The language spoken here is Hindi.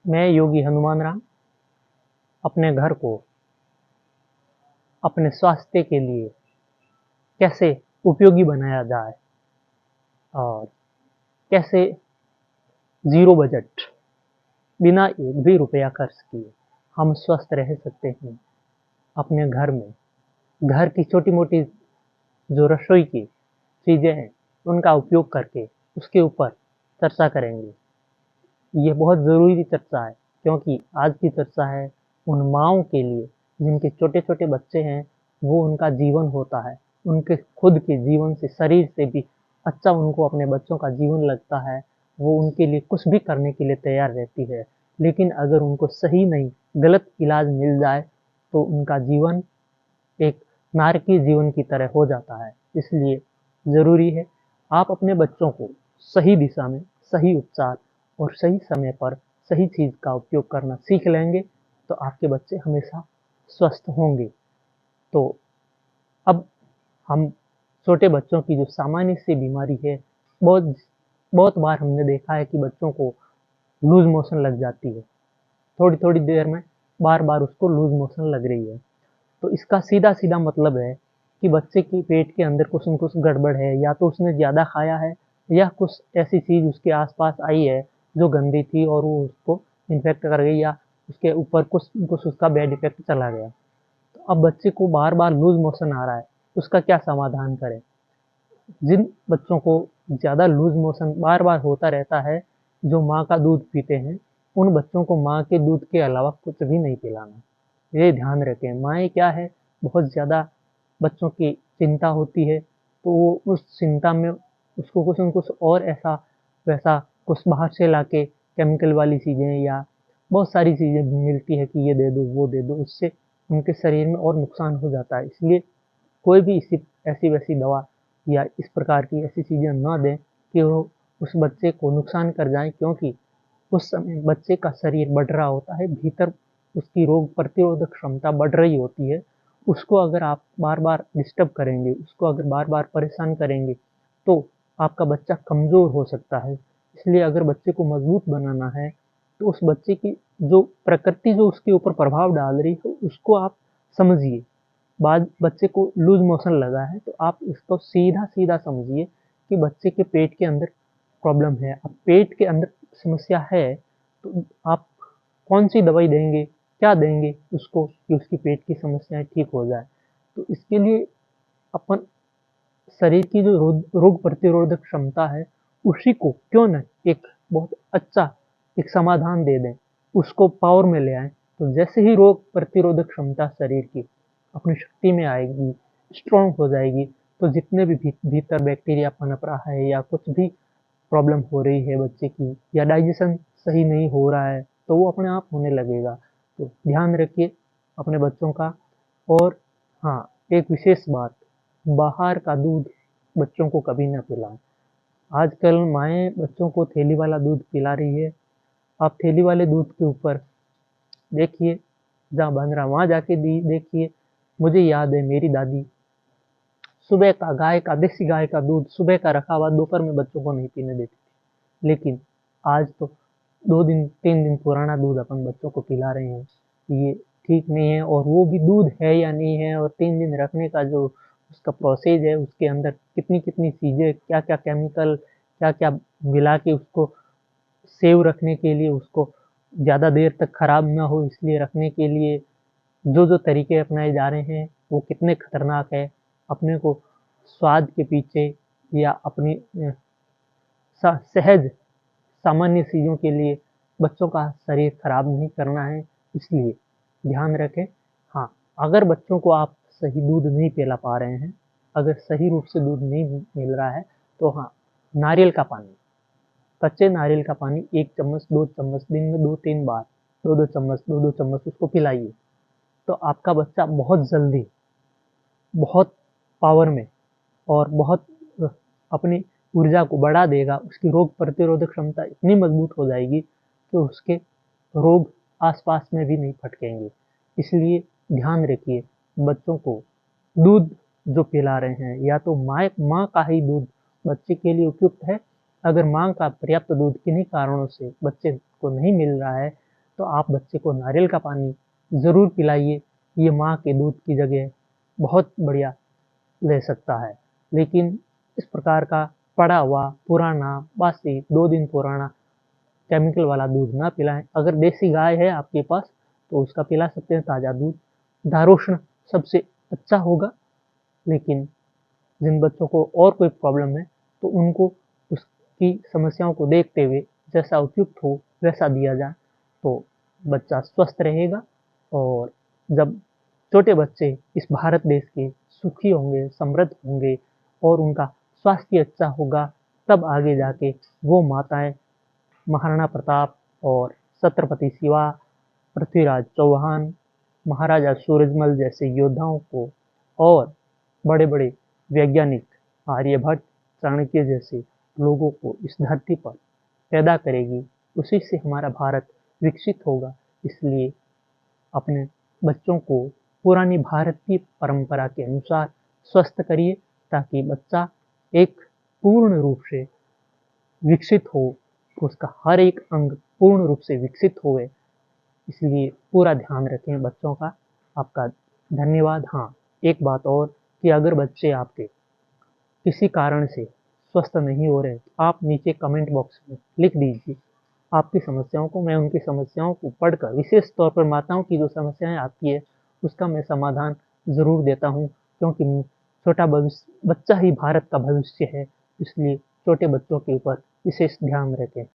मैं योगी हनुमान राम अपने घर को अपने स्वास्थ्य के लिए कैसे उपयोगी बनाया जाए और कैसे ज़ीरो बजट बिना एक भी रुपया खर्च किए हम स्वस्थ रह सकते हैं। अपने घर में घर की छोटी-मोटी जो रसोई की चीज़ें हैं, उनका उपयोग करके उसके ऊपर चर्चा करेंगे। ये बहुत ज़रूरी चर्चा है क्योंकि आज की चर्चा है उन माँओं के लिए जिनके छोटे-छोटे बच्चे हैं, वो उनका जीवन होता है। उनके खुद के जीवन से, शरीर से भी अच्छा उनको अपने बच्चों का जीवन लगता है। वो उनके लिए कुछ भी करने के लिए तैयार रहती है। लेकिन अगर उनको सही नहीं, गलत इलाज मिल जाए तो उनका जीवन एक नारकीय जीवन की तरह हो जाता है। इसलिए ज़रूरी है आप अपने बच्चों को सही दिशा में, सही उपचार और सही समय पर सही चीज़ का उपयोग करना सीख लेंगे तो आपके बच्चे हमेशा स्वस्थ होंगे। तो अब हम छोटे बच्चों की जो सामान्य सी बीमारी है, बहुत बहुत बार हमने देखा है कि बच्चों को लूज़ मोशन लग जाती है। थोड़ी-थोड़ी देर में बार-बार उसको लूज़ मोशन लग रही है। तो इसका सीधा-सीधा मतलब है कि बच्चे के पेट के अंदर कुछ न कुछ गड़बड़ है, या तो उसने ज़्यादा खाया है या कुछ ऐसी चीज़ उसके आस-पास आई है जो गंदी थी और वो उसको इन्फेक्ट कर गई, या उसके ऊपर कुछ कुछ उसका बैड इफ़ेक्ट चला गया। तो अब बच्चे को बार-बार लूज़ मोशन आ रहा है, उसका क्या समाधान करें? जिन बच्चों को ज़्यादा लूज़ मोशन बार-बार होता रहता है, जो माँ का दूध पीते हैं, उन बच्चों को माँ के दूध के अलावा कुछ भी नहीं पिलाना। ये ध्यान रखें, माएँ क्या है, बहुत ज़्यादा बच्चों की चिंता होती है, तो वो उस चिंता में उसको कुछ न कुछ और ऐसा-वैसा कुछ बाहर से लाके केमिकल वाली चीज़ें या बहुत सारी चीज़ें मिलती है कि ये दे दो, वो दे दो, उससे उनके शरीर में और नुकसान हो जाता है। इसलिए कोई भी ऐसी-वैसी दवा या इस प्रकार की ऐसी चीज़ें ना दें कि वो उस बच्चे को नुकसान कर जाएँ, क्योंकि उस समय बच्चे का शरीर बढ़ रहा होता है, भीतर उसकी रोग प्रतिरोधक क्षमता बढ़ रही होती है। उसको अगर आप बार-बार डिस्टर्ब करेंगे, उसको अगर बार-बार परेशान करेंगे, तो आपका बच्चा कमज़ोर हो सकता है। इसलिए अगर बच्चे को मज़बूत बनाना है, तो उस बच्चे की जो प्रकृति जो उसके ऊपर प्रभाव डाल रही है, उसको आप समझिए। बाद बच्चे को लूज़ मोशन लगा है, तो आप इसको सीधा-सीधा समझिए कि बच्चे के पेट के अंदर प्रॉब्लम है। अब पेट के अंदर समस्या है, तो आप कौन-सी दवाई देंगे, क्या देंगे उसको कि उसकी पेट की समस्याएँ ठीक हो जाएँ। तो इसके लिए अपन शरीर की जो रोग प्रतिरोधक क्षमता है, उसी को क्यों ना एक बहुत अच्छा एक समाधान दे दें, उसको पावर में ले आएँ। तो जैसे ही रोग प्रतिरोधक क्षमता शरीर की अपनी शक्ति में आएगी, स्ट्रॉन्ग हो जाएगी, तो जितने भी भीतर बैक्टीरिया पनप रहा है या कुछ भी प्रॉब्लम हो रही है बच्चे की, या डाइजेशन सही नहीं हो रहा है, तो वो अपने आप होने लगेगा। तो ध्यान रखिए अपने बच्चों का। और हाँ, एक विशेष बात, बाहर का दूध बच्चों को कभी ना पिलाएँ। आजकल माएँ बच्चों को थैली वाला दूध पिला रही है। आप थैली वाले दूध के ऊपर देखिए, जहाँ बन रहा वहाँ जाके दी देखिए। मुझे याद है मेरी दादी सुबह का गाय का, देसी गाय का दूध सुबह का रखा हुआ दोपहर में बच्चों को नहीं पीने देती थी। लेकिन आज तो 2 दिन 3 दिन पुराना दूध अपन बच्चों को पिला रहे हैं। ये ठीक नहीं है, और वो भी दूध है या नहीं है, और 3 दिन रखने का जो उसका प्रोसेस है, उसके अंदर कितनी-कितनी चीज़ें, क्या-क्या केमिकल, क्या-क्या मिला के उसको सेव रखने के लिए, उसको ज़्यादा देर तक खराब ना हो इसलिए रखने के लिए जो-जो तरीके अपनाए जा रहे हैं, वो कितने खतरनाक है। अपने को स्वाद के पीछे या अपनी सहज सामान्य चीज़ों के लिए बच्चों का शरीर खराब नहीं करना है, इसलिए ध्यान रखें। हाँ, अगर बच्चों को आप सही दूध नहीं पिला पा रहे हैं, अगर सही रूप से दूध नहीं मिल रहा है, तो हाँ, नारियल का पानी, कच्चे नारियल का पानी 1 चम्मच, 2 चम्मच दिन में 2-3 बार, 2-2 चम्मच, 2-2 चम्मच उसको पिलाइए। तो आपका बच्चा बहुत जल्दी, बहुत पावर में और बहुत अपनी ऊर्जा को बढ़ा देगा, उसकी रोग प्रतिरोधक क्षमता इतनी मजबूत हो जाएगी कि उसके रोग आस-पास में भी नहीं फटकेंगे। इसलिए ध्यान रखिए, बच्चों को दूध जो पिला रहे हैं, या तो माँ का ही दूध बच्चे के लिए उपयुक्त है। अगर माँ का पर्याप्त दूध किन्हीं कारणों से बच्चे को नहीं मिल रहा है, तो आप बच्चे को नारियल का पानी ज़रूर पिलाइए। ये माँ के दूध की जगह बहुत बढ़िया ले सकता है। लेकिन इस प्रकार का पड़ा हुआ पुराना बासी 2 दिन पुराना केमिकल वाला दूध ना पिलाएं। अगर देसी गाय है आपके पास तो उसका पिला सकते हैं ताज़ा दूध। धारोष्ण सबसे अच्छा होगा। लेकिन जिन बच्चों को और कोई प्रॉब्लम है तो उनको उसकी समस्याओं को देखते हुए जैसा उपयुक्त हो वैसा दिया जाए तो बच्चा स्वस्थ रहेगा। और जब छोटे बच्चे इस भारत देश के सुखी होंगे, समृद्ध होंगे और उनका स्वास्थ्य अच्छा होगा, तब आगे जाके वो माताएं महाराणा प्रताप और छत्रपति शिवा, पृथ्वीराज चौहान, महाराजा सूरजमल जैसे योद्धाओं को और बड़े-बड़े वैज्ञानिक आर्यभट्ट, चाणक्य जैसे लोगों को इस धरती पर पैदा करेगी। उसी से हमारा भारत विकसित होगा। इसलिए अपने बच्चों को पुरानी भारतीय परंपरा के अनुसार स्वस्थ करिए ताकि बच्चा एक पूर्ण रूप से विकसित हो, उसका हर एक अंग पूर्ण रूप से विकसित होए। इसलिए पूरा ध्यान रखें बच्चों का। आपका धन्यवाद। हाँ, एक बात और कि अगर बच्चे आपके किसी कारण से स्वस्थ नहीं हो रहे तो आप नीचे कमेंट बॉक्स में लिख दीजिए आपकी समस्याओं को। मैं उनकी समस्याओं को पढ़कर विशेष तौर पर माताओं की जो समस्याएं आती है उसका मैं समाधान ज़रूर देता हूँ, क्योंकि छोटा भविष्य बच्चा ही भारत का भविष्य है। इसलिए छोटे बच्चों के ऊपर विशेष ध्यान रखें।